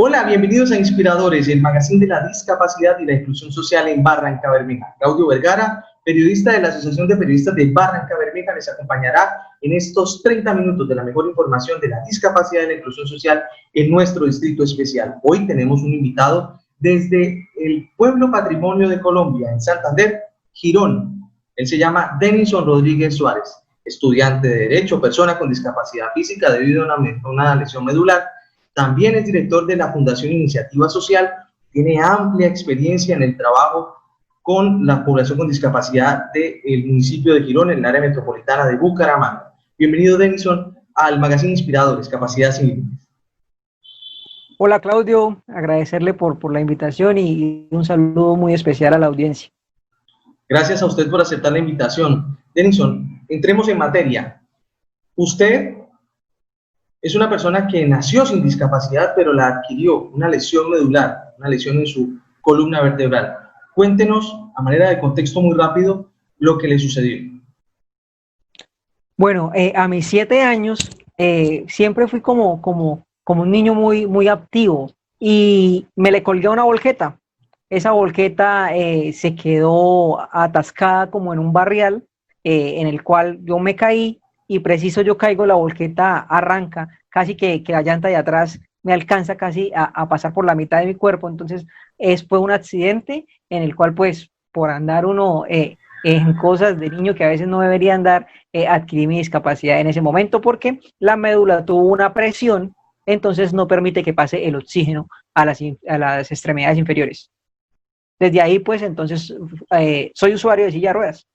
Hola, bienvenidos a Inspiradores, el magazine de la discapacidad y la inclusión social en Barranca Bermeja. Claudio Vergara, periodista de la Asociación de Periodistas de Barranca Bermeja, les acompañará en estos 30 minutos de la mejor información de la discapacidad y la inclusión social en nuestro distrito especial. Hoy tenemos un invitado desde el Pueblo Patrimonio de Colombia, en Santander, Girón. Él se llama Denison Rodríguez Suárez, estudiante de Derecho, persona con discapacidad física debido a una lesión medular. También es director de la Fundación Iniciativa Social, tiene amplia experiencia en el trabajo con la población con discapacidad del municipio de Girón, en el área metropolitana de Bucaramanga. Bienvenido, Denison, al magazine Inspiradores, Capacidad Sin Límites. Hola Claudio, agradecerle por la invitación y un saludo muy especial a la audiencia. Gracias a usted por aceptar la invitación. Denison, entremos en materia. Usted es una persona que nació sin discapacidad, pero la adquirió, una lesión medular, una lesión en su columna vertebral. Cuéntenos, a manera de contexto muy rápido, lo que le sucedió. Bueno, a mis 7 años siempre fui como un niño muy activo y me le colgué una volqueta. Esa volqueta se quedó atascada como en un barrial en el cual yo me caí y preciso yo caigo, la volqueta arranca, casi que la llanta de atrás me alcanza casi a pasar por la mitad de mi cuerpo. Entonces fue un accidente en el cual pues por andar uno en cosas de niño que a veces no debería andar, adquirí mi discapacidad en ese momento porque la médula tuvo una presión, entonces no permite que pase el oxígeno a las extremidades inferiores. Desde ahí, pues, entonces, soy usuario de silla de ruedas.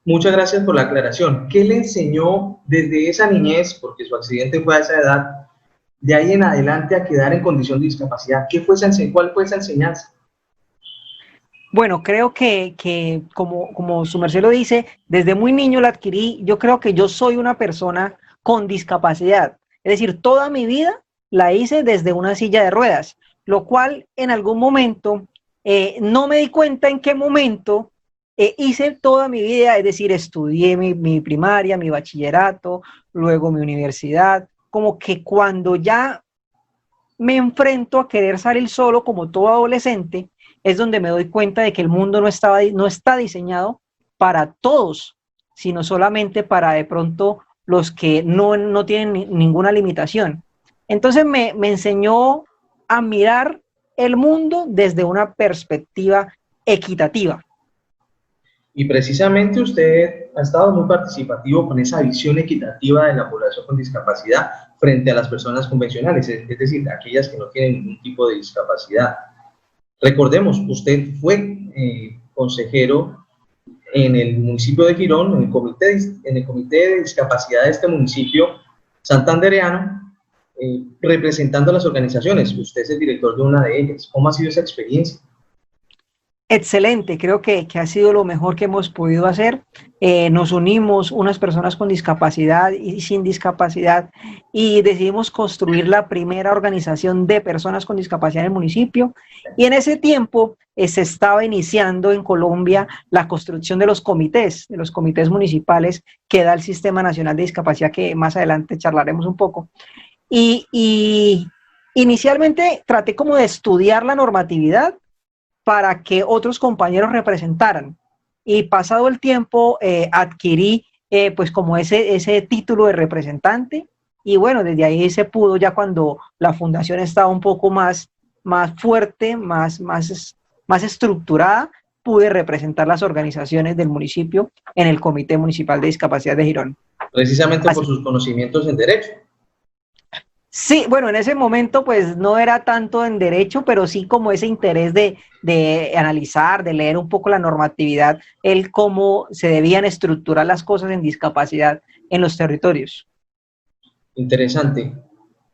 Muchas gracias por la aclaración. ¿Qué le enseñó desde esa niñez, porque su accidente fue a esa edad, de ahí en adelante a quedar en condición de discapacidad? ¿Cuál fue esa enseñanza? Bueno, creo que como su merced lo dice, desde muy niño la adquirí. Yo creo que yo soy una persona con discapacidad. Es decir, toda mi vida la hice desde una silla de ruedas, lo cual en algún momento no me di cuenta en qué momento hice toda mi vida, es decir, estudié mi primaria, mi bachillerato, luego mi universidad, como que cuando ya me enfrento a querer salir solo como todo adolescente, es donde me doy cuenta de que el mundo no está diseñado para todos, sino solamente para de pronto los que no tienen ninguna limitación. Entonces me enseñó a mirar el mundo desde una perspectiva equitativa. Y precisamente usted ha estado muy participativo con esa visión equitativa de la población con discapacidad frente a las personas convencionales, es decir, aquellas que no tienen ningún tipo de discapacidad. Recordemos, usted fue consejero en el municipio de Girón, en el comité de discapacidad de este municipio santandereano, representando a las organizaciones. Usted es el director de una de ellas. ¿Cómo ha sido esa experiencia? Excelente, creo que ha sido lo mejor que hemos podido hacer. Nos unimos unas personas con discapacidad y sin discapacidad y decidimos construir la primera organización de personas con discapacidad en el municipio. Y en ese tiempo se estaba iniciando en Colombia la construcción de los comités municipales que da el Sistema Nacional de Discapacidad, que más adelante charlaremos un poco. Y inicialmente traté como de estudiar la normatividad para que otros compañeros representaran. Y pasado el tiempo adquirí pues como ese título de representante y bueno, desde ahí se pudo ya cuando la fundación estaba un poco más fuerte, más estructurada, pude representar las organizaciones del municipio en el Comité Municipal de Discapacidad de Girón. Precisamente por Así. sus conocimientos en derecho. Sí, bueno, en ese momento pues no era tanto en derecho, pero sí como ese interés de analizar, de leer un poco la normatividad, el cómo se debían estructurar las cosas en discapacidad en los territorios. Interesante.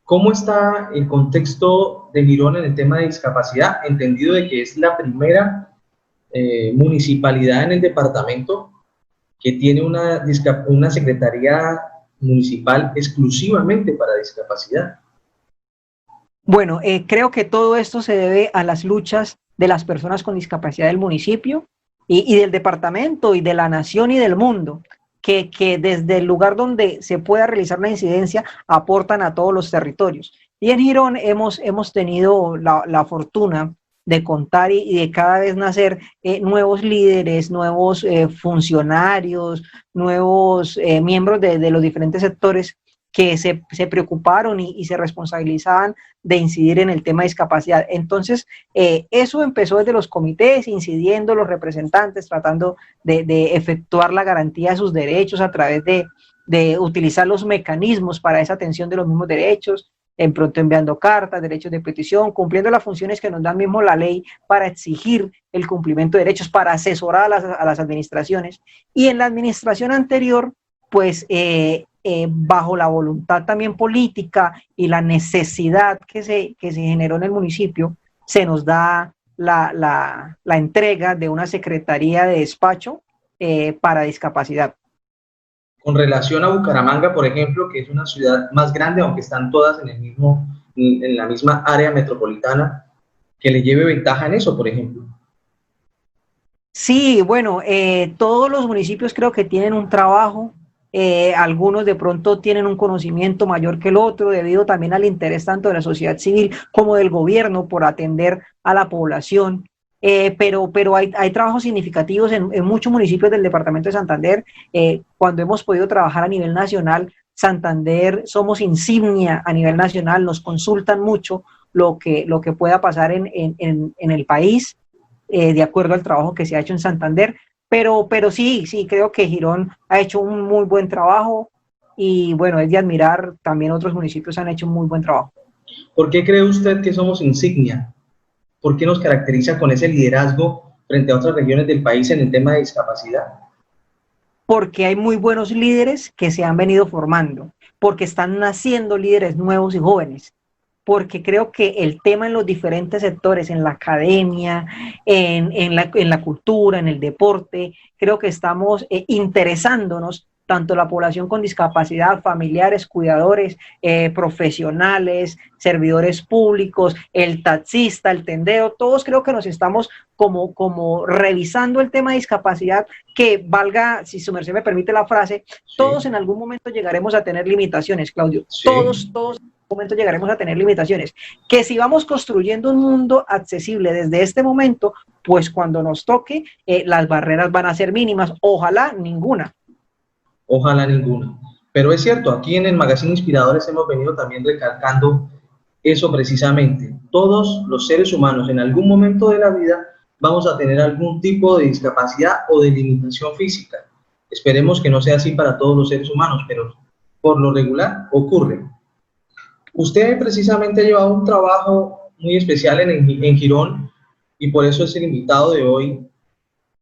¿Cómo está el contexto de Girón en el tema de discapacidad? Entendido de que es la primera municipalidad en el departamento que tiene una secretaría municipal exclusivamente para discapacidad. Bueno, creo que todo esto se debe a las luchas de las personas con discapacidad del municipio y del departamento y de la nación y del mundo, que desde el lugar donde se pueda realizar la incidencia aportan a todos los territorios. Y en Girón hemos tenido la fortuna de contar y de cada vez nacer nuevos líderes, nuevos funcionarios, nuevos miembros de los diferentes sectores que se preocuparon y se responsabilizaban de incidir en el tema de discapacidad. Entonces, eso empezó desde los comités, incidiendo los representantes, tratando de efectuar la garantía de sus derechos a través de utilizar los mecanismos para esa atención de los mismos derechos, en pronto enviando cartas, derechos de petición, cumpliendo las funciones que nos da mismo la ley para exigir el cumplimiento de derechos, para asesorar a las administraciones. Y en la administración anterior, pues bajo la voluntad también política y la necesidad que se generó en el municipio, se nos da la entrega de una secretaría de despacho para discapacidad. Con relación a Bucaramanga, por ejemplo, que es una ciudad más grande, aunque están todas en la misma área metropolitana, que le lleve ventaja en eso, por ejemplo. Sí, bueno, todos los municipios creo que tienen un trabajo, algunos de pronto tienen un conocimiento mayor que el otro, debido también al interés tanto de la sociedad civil como del gobierno por atender a la población. Pero hay trabajos significativos en muchos municipios del departamento de Santander. Cuando hemos podido trabajar a nivel nacional, Santander somos insignia a nivel nacional, nos consultan mucho lo que pueda pasar en el país, de acuerdo al trabajo que se ha hecho en Santander. Pero sí, creo que Girón ha hecho un muy buen trabajo y bueno, es de admirar, también otros municipios han hecho un muy buen trabajo. ¿Por qué cree usted que somos insignia? ¿Por qué nos caracteriza con ese liderazgo frente a otras regiones del país en el tema de discapacidad? Porque hay muy buenos líderes que se han venido formando, porque están naciendo líderes nuevos y jóvenes, porque creo que el tema en los diferentes sectores, en la academia, en la cultura, en el deporte, creo que estamos interesándonos tanto la población con discapacidad, familiares, cuidadores, profesionales, servidores públicos, el taxista, el tendero, todos creo que nos estamos como revisando el tema de discapacidad, que valga, si su merced me permite la frase, Sí. todos en algún momento llegaremos a tener limitaciones, Claudio, Sí. todos en algún momento llegaremos a tener limitaciones, que si vamos construyendo un mundo accesible desde este momento, pues cuando nos toque, las barreras van a ser mínimas, ojalá ninguna. Ojalá ninguna. Pero es cierto, aquí en el Magazine Inspiradores hemos venido también recalcando eso precisamente. Todos los seres humanos en algún momento de la vida vamos a tener algún tipo de discapacidad o de limitación física. Esperemos que no sea así para todos los seres humanos, pero por lo regular ocurre. Usted precisamente ha llevado un trabajo muy especial en Girón y por eso es el invitado de hoy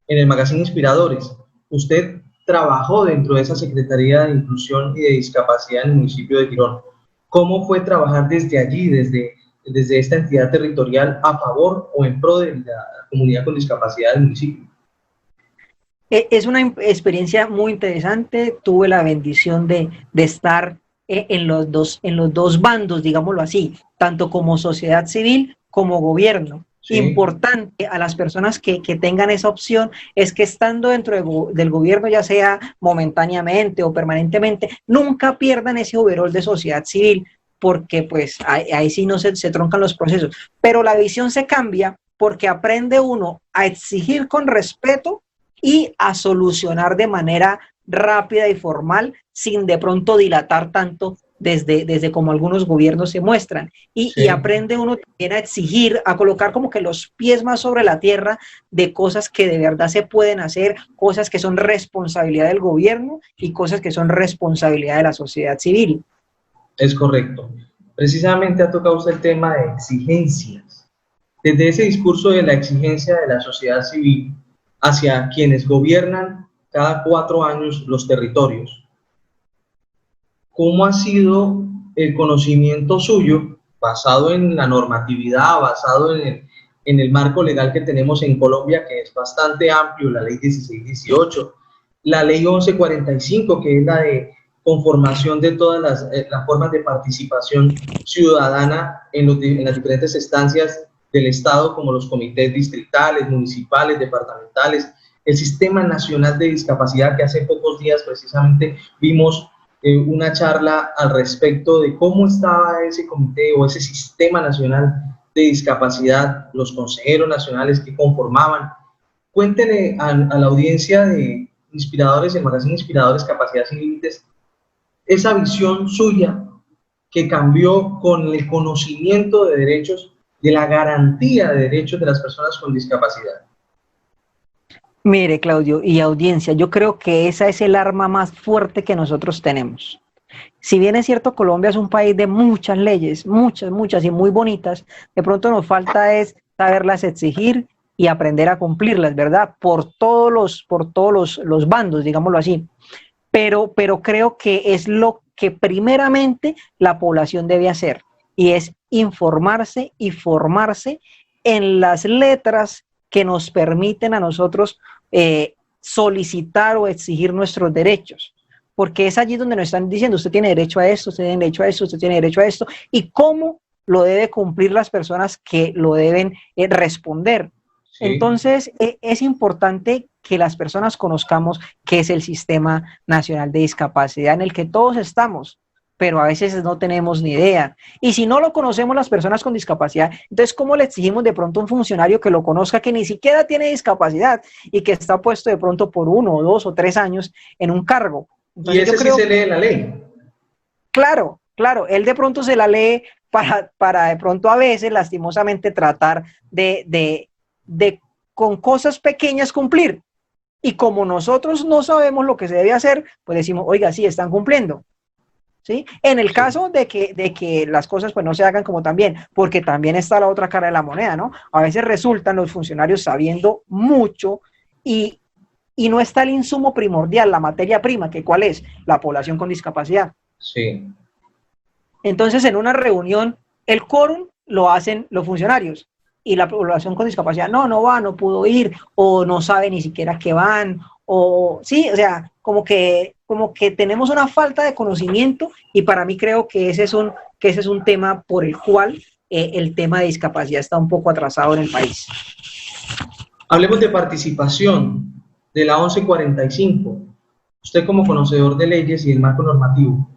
en el Magazine Inspiradores. Usted trabajó dentro de esa Secretaría de Inclusión y de Discapacidad en el municipio de Girón. ¿Cómo fue trabajar desde allí, desde esta entidad territorial, a favor o en pro de la comunidad con discapacidad del municipio? Es una experiencia muy interesante. Tuve la bendición de estar en los dos bandos, digámoslo así, tanto como sociedad civil como gobierno. Sí. Importante a las personas que tengan esa opción es que estando dentro del gobierno, ya sea momentáneamente o permanentemente, nunca pierdan ese overall de sociedad civil, porque pues ahí sí no se troncan los procesos. Pero la visión se cambia porque aprende uno a exigir con respeto y a solucionar de manera rápida y formal, sin de pronto dilatar tanto desde como algunos gobiernos se muestran. Y aprende uno también a exigir, a colocar como que los pies más sobre la tierra de cosas que de verdad se pueden hacer, cosas que son responsabilidad del gobierno y cosas que son responsabilidad de la sociedad civil. Es correcto. Precisamente ha tocado usted el tema de exigencias. Desde ese discurso de la exigencia de la sociedad civil hacia quienes gobiernan cada 4 años los territorios, ¿cómo ha sido el conocimiento suyo, basado en la normatividad, basado en el marco legal que tenemos en Colombia, que es bastante amplio, la ley 1618, la ley 1145, que es la de conformación de todas las formas de participación ciudadana en las diferentes instancias del Estado, como los comités distritales, municipales, departamentales, el Sistema Nacional de Discapacidad, que hace pocos días precisamente vimos una charla al respecto de cómo estaba ese comité o ese sistema nacional de discapacidad, los consejeros nacionales que conformaban. Cuéntenle a la audiencia de Inspiradores, el magazine Inspiradores, Capacidad Sin Límites, esa visión suya que cambió con el conocimiento de derechos, de la garantía de derechos de las personas con discapacidad. Mire, Claudio, y audiencia, yo creo que esa es el arma más fuerte que nosotros tenemos. Si bien es cierto, Colombia es un país de muchas leyes, muchas y muy bonitas, de pronto nos falta es saberlas exigir y aprender a cumplirlas, ¿verdad? Por todos los bandos, digámoslo así. Pero creo que es lo que primeramente la población debe hacer, y es informarse y formarse en las letras que nos permiten a nosotros solicitar o exigir nuestros derechos, porque es allí donde nos están diciendo, usted tiene derecho a esto, usted tiene derecho a esto, usted tiene derecho a esto, y cómo lo debe cumplir las personas que lo deben responder. Sí. Entonces, es importante que las personas conozcamos qué es el Sistema Nacional de Discapacidad, en el que todos estamos, pero a veces no tenemos ni idea. Y si no lo conocemos las personas con discapacidad, entonces, ¿cómo le exigimos de pronto a un funcionario que lo conozca, que ni siquiera tiene discapacidad y que está puesto de pronto por 1, 2 o 3 años en un cargo? Entonces, y ese sí se lee la ley. Claro, él de pronto se la lee para de pronto a veces, lastimosamente, tratar de con cosas pequeñas cumplir. Y como nosotros no sabemos lo que se debe hacer, pues decimos, oiga, sí, están cumpliendo. ¿Sí? En el caso de que las cosas pues no se hagan como también, porque también está la otra cara de la moneda, ¿no? A veces resultan los funcionarios sabiendo mucho y no está el insumo primordial, la materia prima, que ¿cuál es? La población con discapacidad. Sí. Entonces, en una reunión, el quórum lo hacen los funcionarios y la población con discapacidad no va, no pudo ir, o no sabe ni siquiera que van, o sí, o sea, como que tenemos una falta de conocimiento, y para mí creo que ese es un tema por el cual el tema de discapacidad está un poco atrasado en el país. Hablemos de participación de la 1145. Usted como conocedor de leyes y el marco normativo,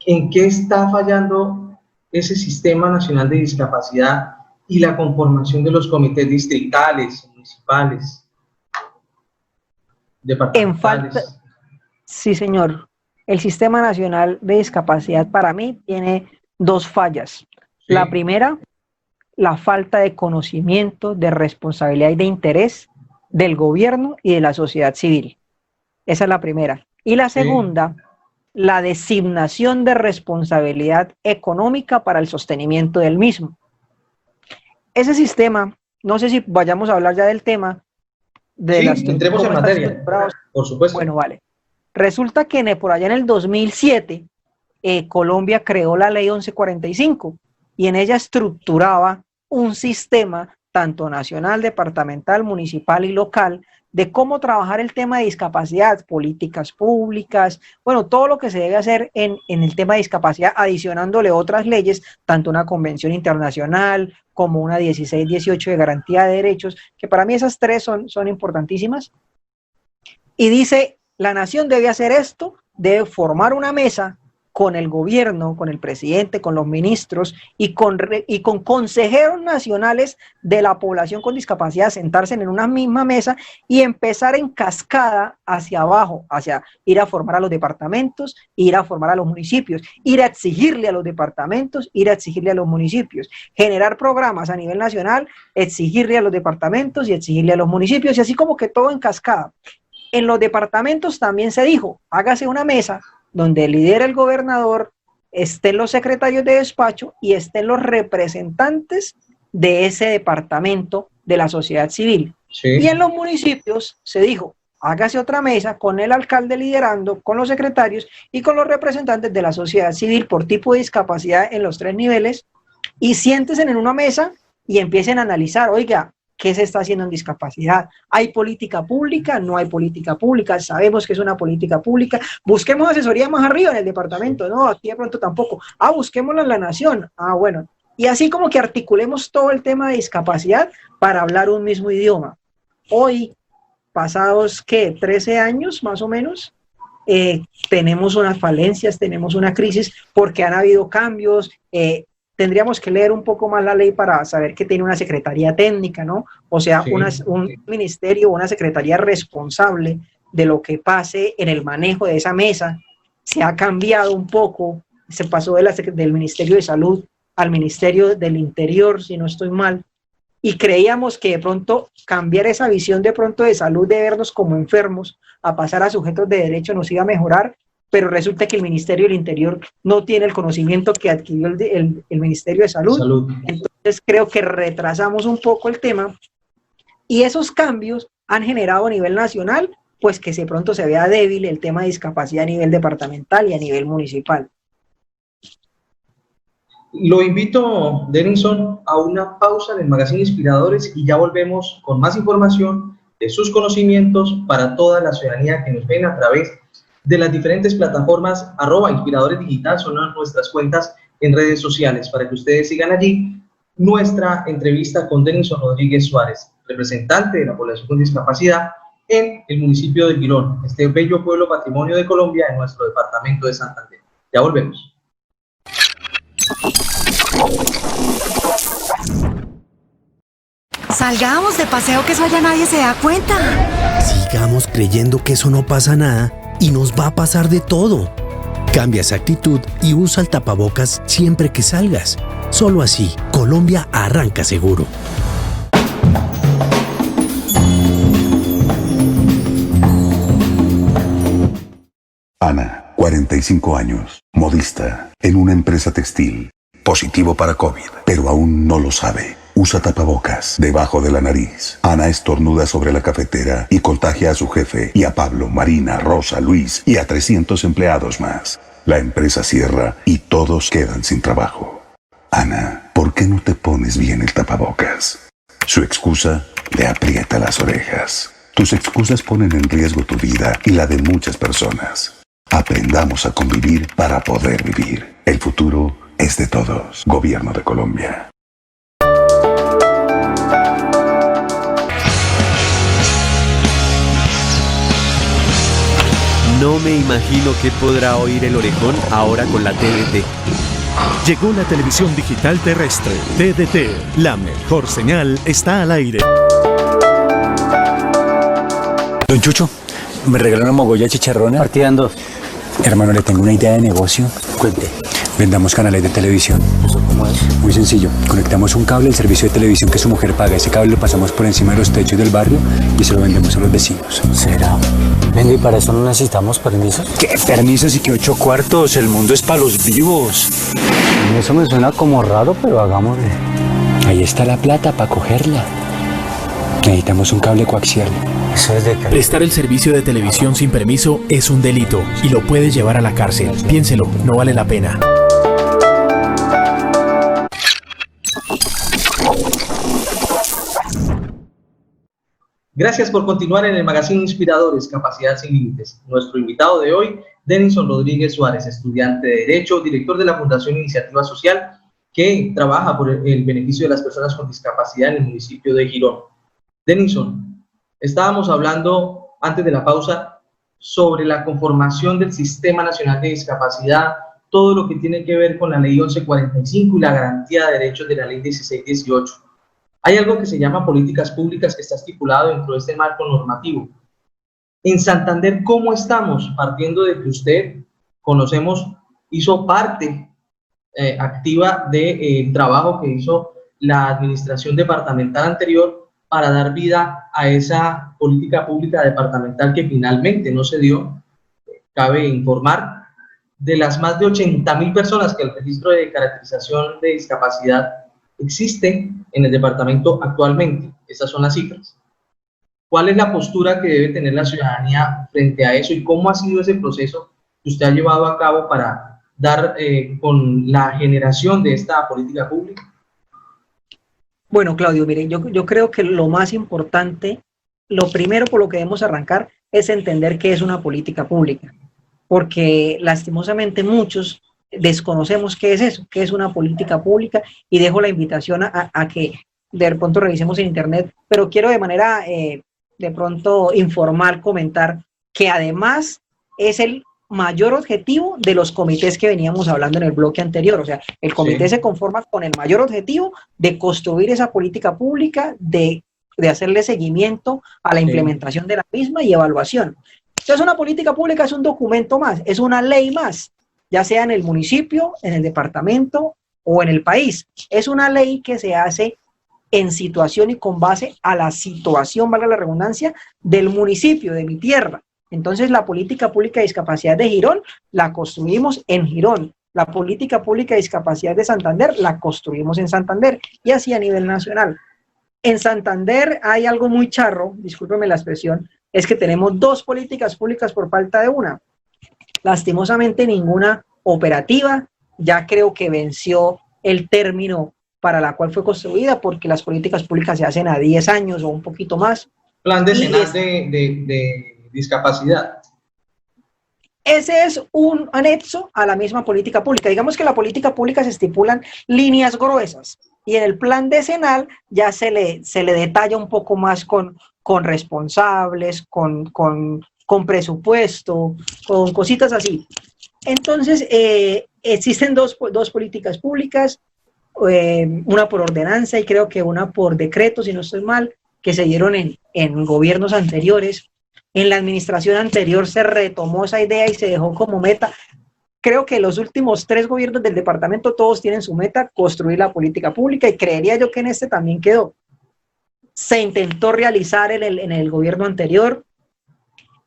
¿en qué está fallando ese Sistema Nacional de Discapacidad y la conformación de los comités distritales, municipales, departamentales? Sí, señor. El Sistema Nacional de Discapacidad para mí tiene 2 fallas. Sí. La primera, la falta de conocimiento, de responsabilidad y de interés del gobierno y de la sociedad civil. Esa es la primera. Y la segunda, sí, la designación de responsabilidad económica para el sostenimiento del mismo. Ese sistema, no sé si vayamos a hablar ya del tema. Sí, entremos en materia, por supuesto. Bueno, vale. Resulta que por allá en el 2007, Colombia creó la ley 1145 y en ella estructuraba un sistema tanto nacional, departamental, municipal y local de cómo trabajar el tema de discapacidad, políticas públicas, bueno, todo lo que se debe hacer en el tema de discapacidad, adicionándole otras leyes, tanto una convención internacional como una 1618 de garantía de derechos, que para mí esas 3 son importantísimas. Y dice, la nación debe hacer esto, debe formar una mesa con el gobierno, con el presidente, con los ministros y con consejeros nacionales de la población con discapacidad, sentarse en una misma mesa y empezar en cascada hacia abajo, hacia ir a formar a los departamentos, ir a formar a los municipios, ir a exigirle a los departamentos, ir a exigirle a los municipios, generar programas a nivel nacional, exigirle a los departamentos y exigirle a los municipios, y así como que todo en cascada. En los departamentos también se dijo, hágase una mesa donde lidera el gobernador, estén los secretarios de despacho y estén los representantes de ese departamento de la sociedad civil. Sí. Y en los municipios se dijo, hágase otra mesa con el alcalde liderando, con los secretarios y con los representantes de la sociedad civil por tipo de discapacidad en los 3 niveles, y siéntense en una mesa y empiecen a analizar, oiga, ¿qué se está haciendo en discapacidad? ¿Hay política pública? ¿No hay política pública? Sabemos que es una política pública. Busquemos asesoría más arriba en el departamento. No, aquí de pronto tampoco. Busquémosla en la nación. Bueno. Y así como que articulemos todo el tema de discapacidad para hablar un mismo idioma. Hoy, pasados, ¿qué? 13 años más o menos, tenemos unas falencias, tenemos una crisis, porque han habido cambios. Tendríamos que leer un poco más la ley para saber que tiene una secretaría técnica, ¿no? O sea, Sí, un ministerio, una secretaría responsable de lo que pase en el manejo de esa mesa. Se ha cambiado un poco, se pasó del Ministerio de Salud al Ministerio del Interior, si no estoy mal, y creíamos que de pronto cambiar esa visión de pronto de salud, de vernos como enfermos, a pasar a sujetos de derecho nos iba a mejorar, pero resulta que el Ministerio del Interior no tiene el conocimiento que adquirió el Ministerio de Salud. salud. Entonces creo que retrasamos un poco el tema y esos cambios han generado a nivel nacional pues que de pronto se vea débil el tema de discapacidad a nivel departamental y a nivel municipal. Lo invito, Denison, a una pausa en el Magazine Inspiradores y ya volvemos con más información de sus conocimientos para toda la ciudadanía que nos ven a través de las diferentes plataformas @Inspiradores Digital, son nuestras cuentas en redes sociales, para que ustedes sigan allí nuestra entrevista con Denison Rodríguez Suárez, representante de la población con discapacidad en el municipio de Girón, este bello pueblo patrimonio de Colombia en nuestro departamento de Santander. Ya volvemos. Salgamos de paseo, que eso allá nadie se da cuenta. Sigamos creyendo que eso no pasa nada y nos va a pasar de todo. Cambia esa actitud y usa el tapabocas siempre que salgas. Solo así, Colombia arranca seguro. Ana, 45 años, modista, en una empresa textil. Positivo para COVID, pero aún no lo sabe. Usa tapabocas debajo de la nariz. Ana estornuda sobre la cafetera y contagia a su jefe y a Pablo, Marina, Rosa, Luis y a 300 empleados más. La empresa cierra y todos quedan sin trabajo. Ana, ¿por qué no te pones bien el tapabocas? Su excusa le aprieta las orejas. Tus excusas ponen en riesgo tu vida y la de muchas personas. Aprendamos a convivir para poder vivir. El futuro es de todos. Gobierno de Colombia. No me imagino qué podrá oír el orejón ahora con la TDT. Llegó la televisión digital terrestre, TDT. La mejor señal está al aire. Don Chucho, ¿me regaló una mogolla de chicharrones? Partida en dos. Hermano, le tengo una idea de negocio. Cuente. Vendamos canales de televisión. ¿Eso cómo es? Muy sencillo. Conectamos un cable al servicio de televisión que su mujer paga. Ese cable lo pasamos por encima de los techos del barrio y se lo vendemos a los vecinos. ¿Será? Venga, ¿y para eso no necesitamos permisos? ¿Qué permisos y qué 8 cuartos? El mundo es para los vivos. Eso me suena como raro, pero hagámosle. Ahí está la plata para cogerla. Necesitamos un cable coaxial. Eso es de calidad. Prestar el servicio de televisión sin permiso es un delito y lo puede llevar a la cárcel. Piénselo, no vale la pena. Gracias por continuar en el Magazine Inspiradores, Capacidad sin Límites. Nuestro invitado de hoy, Denison Rodríguez Suárez, estudiante de Derecho, director de la Fundación Iniciativa Social, que trabaja por el beneficio de las personas con discapacidad en el municipio de Girón. Denison, estábamos hablando antes de la pausa sobre la conformación del Sistema Nacional de Discapacidad, todo lo que tiene que ver con la Ley 1145 y la garantía de derechos de la Ley 1618. Hay algo que se llama políticas públicas que está estipulado dentro de este marco normativo. En Santander, ¿cómo estamos? Partiendo de que usted, conocemos, hizo parte activa del trabajo que hizo la administración departamental anterior para dar vida a esa política pública departamental que finalmente no se dio. Cabe informar de las más de 80.000 personas que el registro de caracterización de discapacidad existe en el departamento actualmente. Esas son las cifras. ¿Cuál es la postura que debe tener la ciudadanía frente a eso y cómo ha sido ese proceso que usted ha llevado a cabo para dar con la generación de esta política pública? Bueno, Claudio, mire, yo creo que lo más importante, lo primero por lo que debemos arrancar es entender qué es una política pública, porque lastimosamente muchos desconocemos qué es eso, qué es una política pública, y dejo la invitación a que de pronto revisemos en internet, pero quiero de manera de pronto informal comentar que además es el mayor objetivo de los comités que veníamos hablando en el bloque anterior. O sea, el comité se conforma con el mayor objetivo de construir esa política pública, de hacerle seguimiento a la implementación de la misma y evaluación. Entonces, una política pública es un documento más, es una ley más, ya sea en el municipio, en el departamento o en el país. Es una ley que se hace en situación y con base a la situación, valga la redundancia, del municipio, de mi tierra. Entonces, la política pública de discapacidad de Girón la construimos en Girón. La política pública de discapacidad de Santander la construimos en Santander, y así a nivel nacional. En Santander hay algo muy charro, discúlpeme la expresión, es que tenemos dos políticas públicas por falta de una. Lastimosamente ninguna operativa, ya creo que venció el término para la cual fue construida, porque las políticas públicas se hacen a 10 años o un poquito más. Plan decenal de discapacidad. Ese es un anexo a la misma política pública. Digamos que la política pública se estipulan líneas gruesas, y en el plan decenal ya se le detalla un poco más con responsables, con presupuesto, con cositas así. Entonces, existen dos políticas públicas, una por ordenanza y creo que una por decreto, si no estoy mal, que se dieron en gobiernos anteriores. En la administración anterior se retomó esa idea y se dejó como meta. Creo que los últimos 3 gobiernos del departamento todos tienen su meta, construir la política pública, y creería yo que en este también quedó. Se intentó realizar en el gobierno anterior,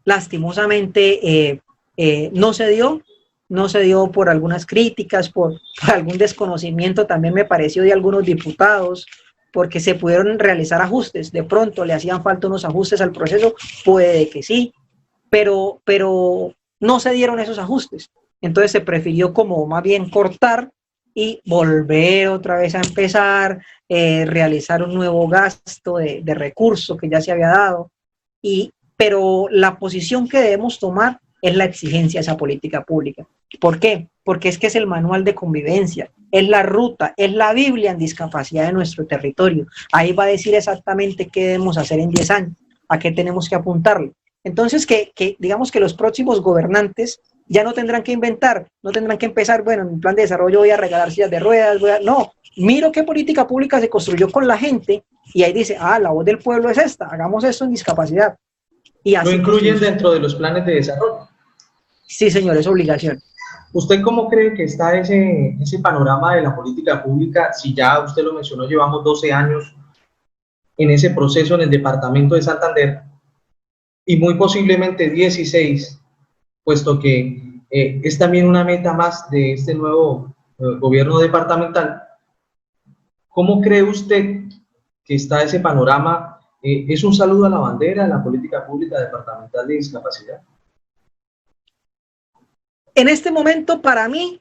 lastimosamente no se dio por algunas críticas, por algún desconocimiento también me pareció de algunos diputados, porque se pudieron realizar ajustes, de pronto le hacían falta unos ajustes al proceso, puede que sí, pero no se dieron esos ajustes. Entonces se prefirió como más bien cortar y volver otra vez a empezar, realizar un nuevo gasto de recursos que ya se había dado, pero la posición que debemos tomar es la exigencia de esa política pública. ¿Por qué? Porque es que es el manual de convivencia, es la ruta, es la Biblia en discapacidad de nuestro territorio. Ahí va a decir exactamente qué debemos hacer en 10 años, a qué tenemos que apuntarle. Entonces, digamos que los próximos gobernantes ya no tendrán que inventar, no tendrán que empezar, bueno, en mi plan de desarrollo voy a regalar sillas de ruedas, no, miro qué política pública se construyó con la gente, y ahí dice, la voz del pueblo es esta, hagamos esto en discapacidad. Y así ¿lo incluyen dentro de los planes de desarrollo? Sí, señor, es obligación. ¿Usted cómo cree que está ese panorama de la política pública? Si ya usted lo mencionó, llevamos 12 años en ese proceso en el departamento de Santander, y muy posiblemente 16, puesto que es también una meta más de este nuevo gobierno departamental. ¿Cómo cree usted que está ese panorama? ¿Es un saludo a la bandera de la política pública departamental de discapacidad? En este momento, para mí,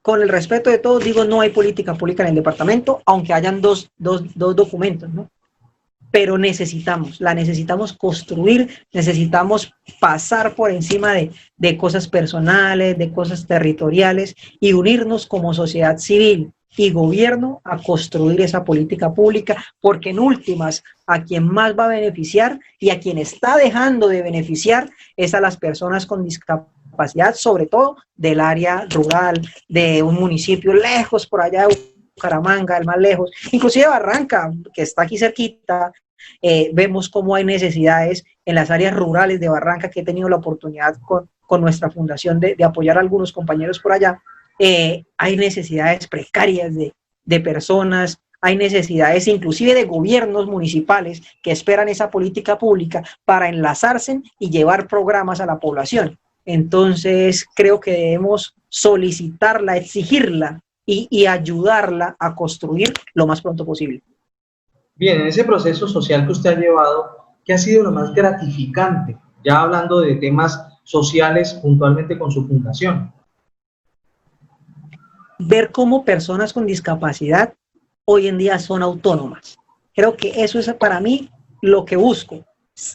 con el respeto de todos, digo, no hay política pública en el departamento, aunque hayan dos documentos, ¿no? Pero la necesitamos construir, necesitamos pasar por encima de cosas personales, de cosas territoriales, y unirnos como sociedad civil y gobierno a construir esa política pública, porque en últimas, a quien más va a beneficiar y a quien está dejando de beneficiar es a las personas con discapacidad, sobre todo del área rural, de un municipio lejos por allá de Bucaramanga, el más lejos, inclusive Barranca, que está aquí cerquita. Vemos cómo hay necesidades en las áreas rurales de Barranca, que he tenido la oportunidad con nuestra fundación de apoyar a algunos compañeros por allá. Hay necesidades precarias de personas, hay necesidades inclusive de gobiernos municipales que esperan esa política pública para enlazarse y llevar programas a la población. Entonces creo que debemos solicitarla, exigirla y ayudarla a construir lo más pronto posible. Bien, en ese proceso social que usted ha llevado, ¿qué ha sido lo más gratificante? Ya hablando de temas sociales puntualmente con su fundación. Ver cómo personas con discapacidad hoy en día son autónomas. Creo que eso es para mí lo que busco.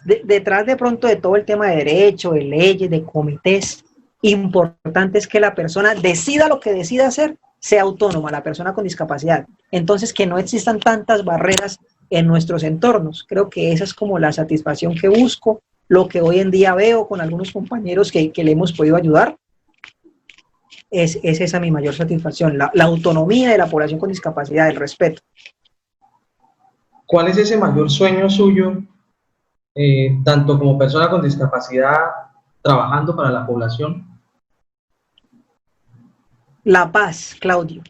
Detrás de pronto de todo el tema de derecho, de leyes, de comités, importante es que la persona decida lo que decida hacer, sea autónoma, la persona con discapacidad. Entonces, que no existan tantas barreras en nuestros entornos. Creo que esa es como la satisfacción que busco, lo que hoy en día veo con algunos compañeros que le hemos podido ayudar, es esa mi mayor satisfacción, la autonomía de la población con discapacidad, el respeto. ¿Cuál es ese mayor sueño suyo, tanto como persona con discapacidad, trabajando para la población? La paz, Claudio,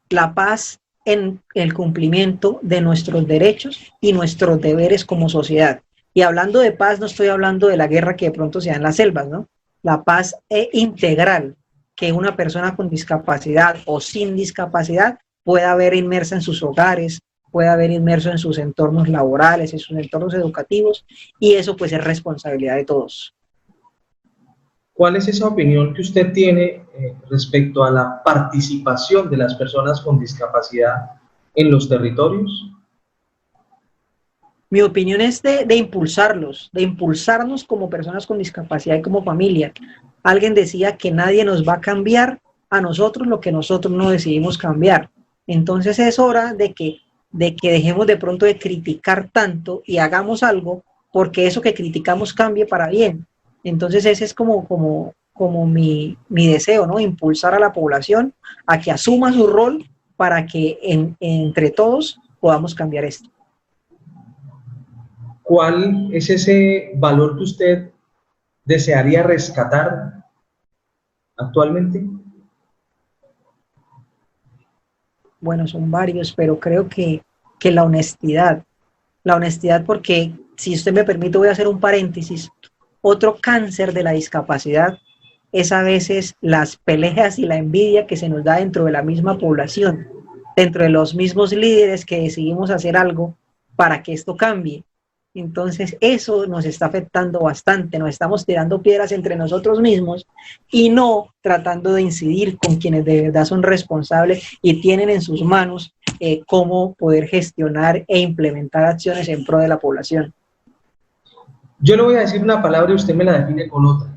la paz en el cumplimiento de nuestros derechos y nuestros deberes como sociedad. Y hablando de paz, no estoy hablando de la guerra que de pronto se da en las selvas, ¿no? La paz integral, que una persona con discapacidad o sin discapacidad pueda ver inmersa en sus hogares, pueda ver inmerso en sus entornos laborales, en sus entornos educativos, y eso pues es responsabilidad de todos. ¿Cuál es esa opinión que usted tiene respecto a la participación de las personas con discapacidad en los territorios? Mi opinión es de impulsarlos, de impulsarnos como personas con discapacidad y como familia. Alguien decía que nadie nos va a cambiar a nosotros lo que nosotros no decidimos cambiar. Entonces es hora de que dejemos de pronto de criticar tanto y hagamos algo porque eso que criticamos cambie para bien. Entonces ese es como mi deseo, ¿no? Impulsar a la población a que asuma su rol para que entre todos podamos cambiar esto. ¿Cuál es ese valor que usted desearía rescatar actualmente? Bueno, son varios, pero creo que la honestidad porque, si usted me permite, voy a hacer un paréntesis. Otro cáncer de la discapacidad es a veces las peleas y la envidia que se nos da dentro de la misma población, dentro de los mismos líderes que decidimos hacer algo para que esto cambie. Entonces eso nos está afectando bastante, nos estamos tirando piedras entre nosotros mismos y no tratando de incidir con quienes de verdad son responsables y tienen en sus manos cómo poder gestionar e implementar acciones en pro de la población. Yo le voy a decir una palabra y usted me la define con otra.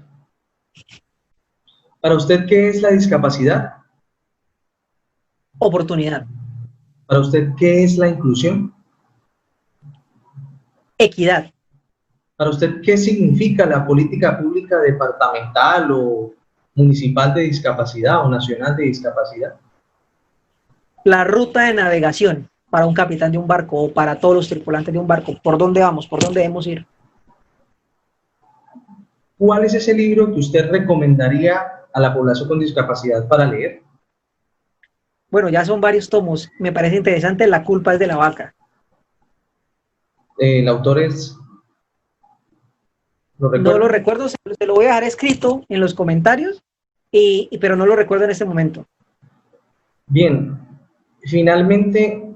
Para usted, ¿qué es la discapacidad? Oportunidad. Para usted, ¿qué es la inclusión? Equidad. Para usted, ¿qué significa la política pública departamental o municipal de discapacidad o nacional de discapacidad? La ruta de navegación para un capitán de un barco o para todos los tripulantes de un barco. ¿Por dónde vamos? ¿Por dónde debemos ir? ¿Cuál es ese libro que usted recomendaría a la población con discapacidad para leer? Bueno, ya son varios tomos. Me parece interesante La culpa es de la vaca. El autor es... No lo recuerdo, se lo voy a dejar escrito en los comentarios, pero no lo recuerdo en este momento. Bien, finalmente,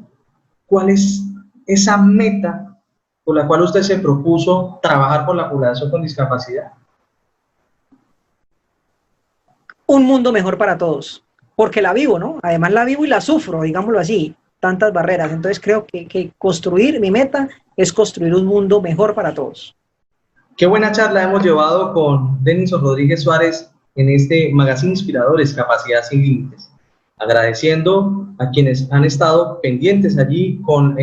¿cuál es esa meta por la cual usted se propuso trabajar por la población con discapacidad? Un mundo mejor para todos, porque la vivo, ¿no? Además la vivo y la sufro, digámoslo así, tantas barreras. Entonces creo que mi meta es construir un mundo mejor para todos. Qué buena charla hemos llevado con Denison Rodríguez Suárez en este magazine inspiradores Capacidad Sin Límites. Agradeciendo a quienes han estado pendientes allí con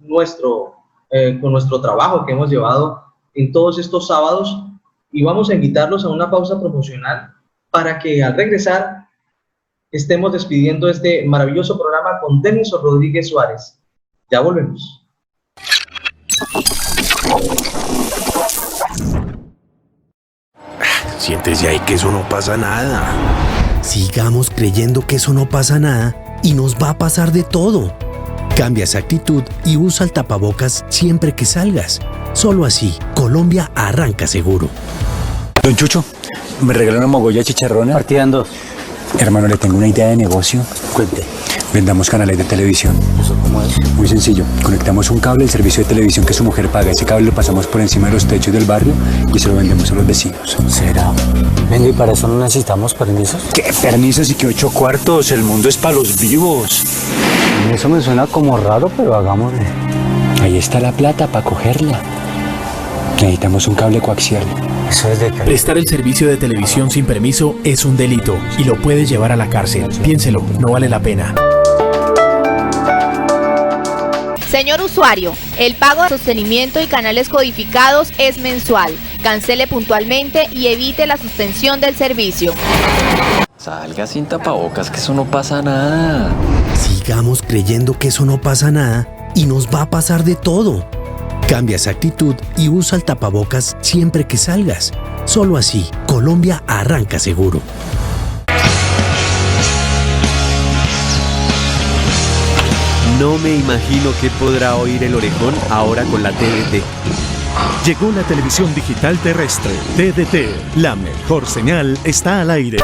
nuestro trabajo que hemos llevado en todos estos sábados, y vamos a invitarlos a una pausa promocional para que al regresar estemos despidiendo este maravilloso programa con Denison Rodríguez Suárez. Ya volvemos. Siéntese ahí que eso no pasa nada. Sigamos creyendo que eso no pasa nada y nos va a pasar de todo. Cambia esa actitud y usa el tapabocas siempre que salgas. Solo así, Colombia arranca seguro. Don Chucho, ¿me regaló una mogolla chicharrona? Partida en dos. Hermano, le tengo una idea de negocio. Cuente. Vendamos canales de televisión. ¿Eso cómo es? Muy sencillo. Conectamos un cable al servicio de televisión que su mujer paga. Ese cable lo pasamos por encima de los techos del barrio y se lo vendemos a los vecinos. ¿Será? Venga, ¿y para eso no necesitamos permisos? ¿Qué permisos y qué 8 cuartos? El mundo es para los vivos. Eso me suena como raro, pero hagámoslo. Ahí está la plata para cogerla. Necesitamos un cable coaxial. Eso es de que... Prestar el servicio de televisión sin permiso es un delito y lo puede llevar a la cárcel. Piénselo, no vale la pena. Señor usuario, el pago de sostenimiento y canales codificados es mensual. cancele puntualmente y evite la suspensión del servicio. Salga sin tapabocas, que eso no pasa nada. Sigamos creyendo que eso no pasa nada y nos va a pasar de todo. Cambia esa actitud y usa el tapabocas siempre que salgas. Solo así, Colombia arranca seguro. No me imagino qué podrá oír el orejón ahora con la TDT. Llegó la televisión digital terrestre. TDT, la mejor señal, está al aire.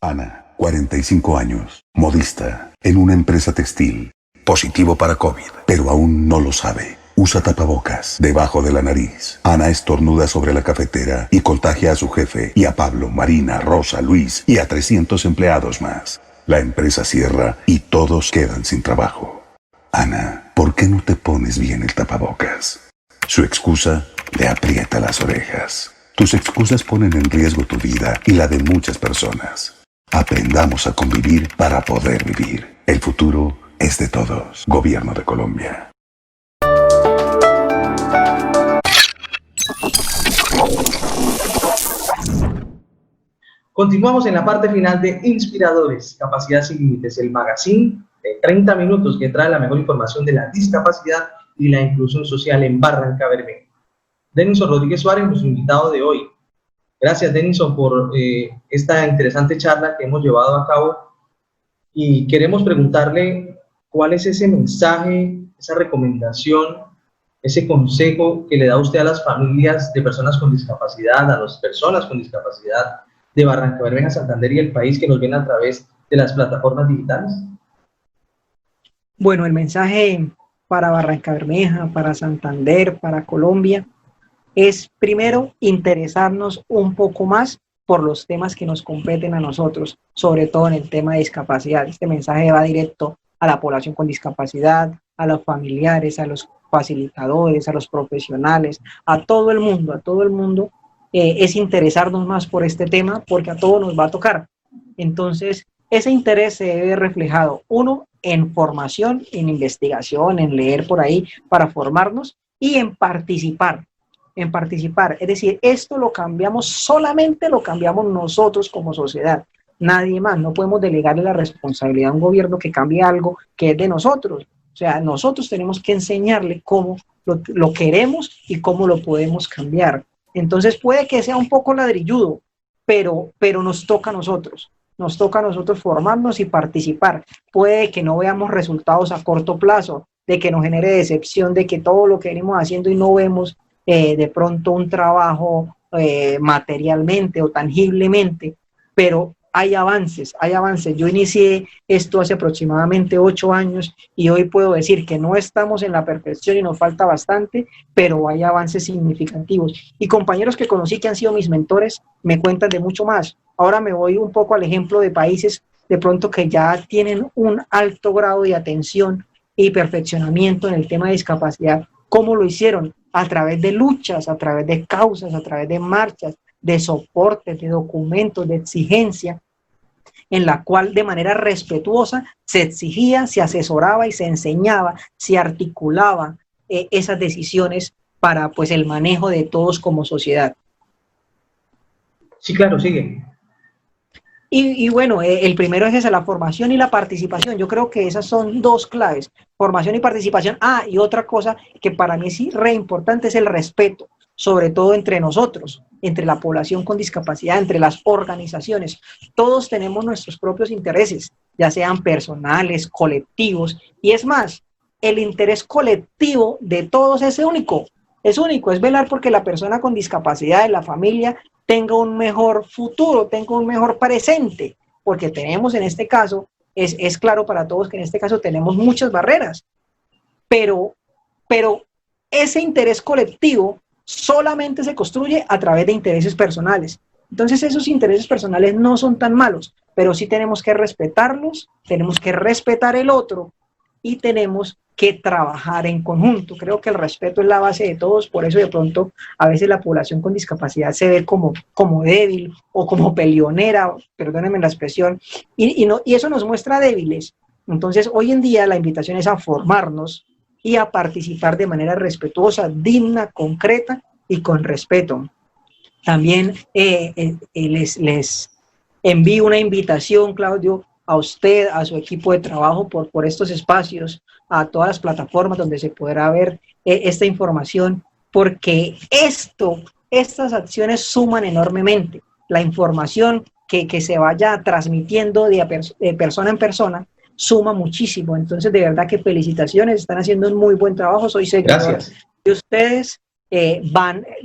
Ana, 45 años, modista, en una empresa textil. Positivo para COVID, pero aún no lo sabe. Usa tapabocas debajo de la nariz. Ana estornuda sobre la cafetera y contagia a su jefe y a Pablo, Marina, Rosa, Luis y a 300 empleados más. La empresa cierra y todos quedan sin trabajo. Ana, ¿por qué no te pones bien el tapabocas? Su excusa le aprieta las orejas. Tus excusas ponen en riesgo tu vida y la de muchas personas. Aprendamos a convivir para poder vivir. El futuro es de todos. Gobierno de Colombia. Continuamos en la parte final de Inspiradores, Capacidad sin Límites, el magazine de 30 minutos que trae la mejor información de la discapacidad y la inclusión social en Barrancabermeja. Denison Rodríguez Suárez, nuestro invitado de hoy. Gracias, Denison, por esta interesante charla que hemos llevado a cabo y queremos preguntarle cuál es ese mensaje, esa recomendación, ese consejo que le da usted a las familias de personas con discapacidad, a las personas con discapacidad de Barrancabermeja, Santander y el país que nos ven a través de las plataformas digitales. Bueno, el mensaje para Barrancabermeja, para Santander, para Colombia, es primero interesarnos un poco más por los temas que nos competen a nosotros, sobre todo en el tema de discapacidad. Este mensaje va directo a la población con discapacidad, a los familiares, a los facilitadores, a los profesionales, a todo el mundo, es interesarnos más por este tema porque a todos nos va a tocar. Entonces, ese interés se ve reflejado, uno, en formación, en investigación, en leer por ahí para formarnos y en participar. Es decir, esto lo cambiamos, solamente lo cambiamos nosotros como sociedad, nadie más. No podemos delegarle la responsabilidad a un gobierno que cambie algo que es de nosotros. O sea, nosotros tenemos que enseñarle cómo lo queremos y cómo lo podemos cambiar. Entonces puede que sea un poco ladrilludo, pero nos toca a nosotros. Nos toca a nosotros formarnos y participar. Puede que no veamos resultados a corto plazo, de que nos genere decepción, de que todo lo que venimos haciendo y no vemos de pronto un trabajo materialmente o tangiblemente, pero hay avances. Yo inicié esto hace aproximadamente 8 años y hoy puedo decir que no estamos en la perfección y nos falta bastante, pero hay avances significativos. Y compañeros que conocí que han sido mis mentores me cuentan de mucho más. Ahora me voy un poco al ejemplo de países de pronto que ya tienen un alto grado de atención y perfeccionamiento en el tema de discapacidad. ¿Cómo lo hicieron? A través de luchas, a través de causas, a través de marchas, de soportes, de documentos, de exigencia, en la cual de manera respetuosa se exigía, se asesoraba y se enseñaba, se articulaba esas decisiones para pues el manejo de todos como sociedad. Sí, claro, sigue. Y bueno, el primero es esa, la formación y la participación. Yo creo que esas son dos claves, formación y participación. Y otra cosa que para mí es re importante es el respeto, sobre todo entre nosotros, entre la población con discapacidad, entre las organizaciones. Todos tenemos nuestros propios intereses, ya sean personales, colectivos, y es más, el interés colectivo de todos es único, es velar porque la persona con discapacidad de la familia tenga un mejor futuro, tenga un mejor presente, porque tenemos en este caso, es claro para todos que en este caso tenemos muchas barreras, pero ese interés colectivo solamente se construye a través de intereses personales. Entonces esos intereses personales no son tan malos, pero sí tenemos que respetarlos, tenemos que respetar el otro y tenemos que trabajar en conjunto. Creo que el respeto es la base de todos, por eso de pronto a veces la población con discapacidad se ve como débil o como peleonera, perdónenme la expresión, y eso nos muestra débiles. Entonces hoy en día la invitación es a formarnos y a participar de manera respetuosa, digna, concreta y con respeto. También les envío una invitación, Claudio, a usted, a su equipo de trabajo por estos espacios, a todas las plataformas donde se podrá ver esta información, porque estas acciones suman enormemente. La información que se vaya transmitiendo de persona en persona suma muchísimo. Entonces, de verdad que felicitaciones, están haciendo un muy buen trabajo, soy seguidor de ustedes, he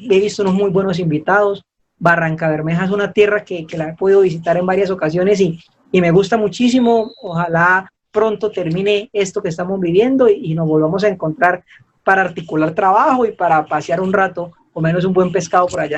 visto unos muy buenos invitados. Barrancabermeja es una tierra que la he podido visitar en varias ocasiones y me gusta muchísimo. Ojalá pronto termine esto que estamos viviendo y nos volvamos a encontrar para articular trabajo y para pasear un rato, o menos un buen pescado por allá.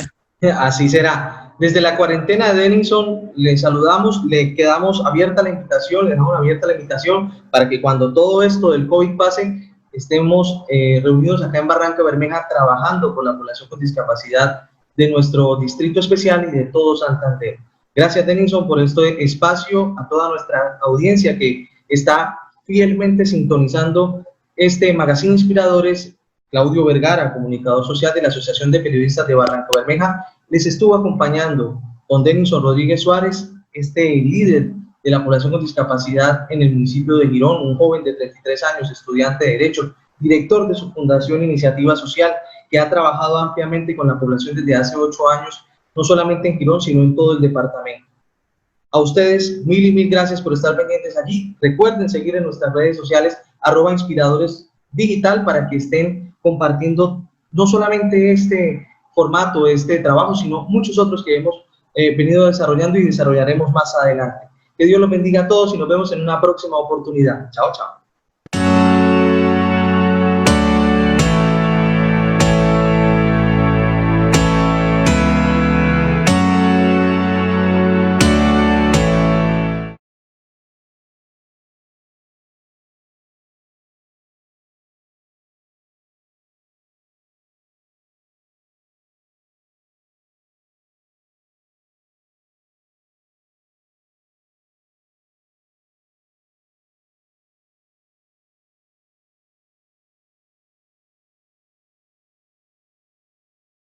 Así será. Desde la cuarentena de Denison le saludamos, le quedamos abierta la invitación, le dejamos abierta la invitación para que cuando todo esto del COVID pase, estemos reunidos acá en Barrancabermeja trabajando con la población con discapacidad de nuestro distrito especial y de todo Santander. Gracias, Denison, por este espacio, a toda nuestra audiencia que está fielmente sintonizando este Magazine Inspiradores. Claudio Vergara, comunicador social de la Asociación de Periodistas de Barrancabermeja, les estuvo acompañando con Denison Rodríguez Suárez, líder de la población con discapacidad en el municipio de Girón, un joven de 33 años, estudiante de Derecho, director de su fundación Iniciativa Social, que ha trabajado ampliamente con la población desde hace 8 años, no solamente en Girón, sino en todo el departamento. A ustedes, mil y mil gracias por estar pendientes allí. Recuerden seguir en nuestras redes sociales, @inspiradores_digital, para que estén compartiendo no solamente este formato, este trabajo, sino muchos otros que hemos venido desarrollando y desarrollaremos más adelante. Que Dios los bendiga a todos y nos vemos en una próxima oportunidad. Chao, chao.